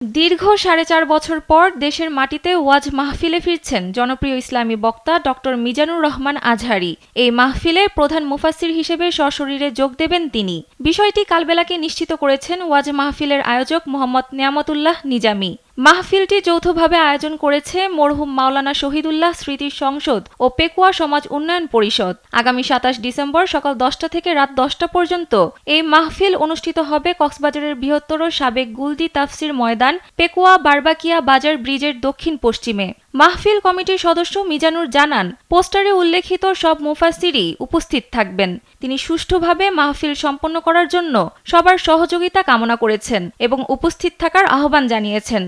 দীর্ঘ ৪.৫ বছর পর দেশের মাটিতে ওয়াজ মাহফিলে ফিরছেন জনপ্রিয় ইসলামী বক্তা ডক্টর মিজানুর রহমান আজহারী। এই মাহফিলে প্রধান মুফাসসির হিসেবে সশরীরে যোগ দেবেন তিনি। বিষয়টি কালবেলাকে নিশ্চিত করেছেন ওয়াজ মাহফিলের আয়োজক মোহাম্মদ নেয়ামতুল্লাহ নিজামী। মাহফিলটি যৌথভাবে আয়োজন করেছে মরহুম মাওলানা শহীদুল্লাহ স্মৃতি সংসদ ও পেকুয়া সমাজ উন্নয়ন পরিষদ। আগামী ২৭ ডিসেম্বর সকাল ১০টা থেকে রাত ১০টা পর্যন্ত এই মাহফিল অনুষ্ঠিত হবে কক্সবাজারের বৃহত্তর সাবেক গুলদি তাফসির ময়দান, পেকুয়া বারবাকিয়া বাজার ব্রিজের দক্ষিণ পশ্চিমে। মাহফিল কমিটির সদস্য মিজানুর জানান, পোস্টারে উল্লেখিত সব মুফাসসিরই উপস্থিত থাকবেন। তিনি সুষ্ঠুভাবে মাহফিল সম্পন্ন করার জন্য সবার সহযোগিতা কামনা করেছেন এবং উপস্থিত থাকার আহ্বান জানিয়েছেন।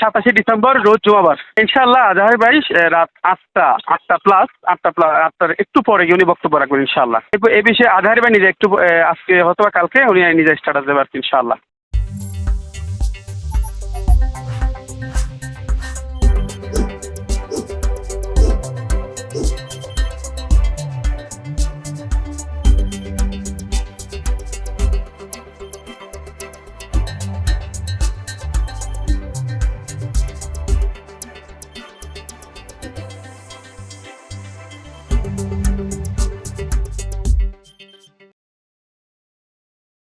২৭ ডিসেম্বর রোজ জুমাবার ইনশাআল্লাহ আজহার ভাই রাত ৮টার একটু পরে উনি বক্তব্য রাখবেন ইনশাআল্লাহ। এ বিষয়ে আজহার ভাই নিজে একটু আজকে হয়তো কালকে উনি নিজে স্ট্যাটাস দেবেন ইনশাআল্লাহ।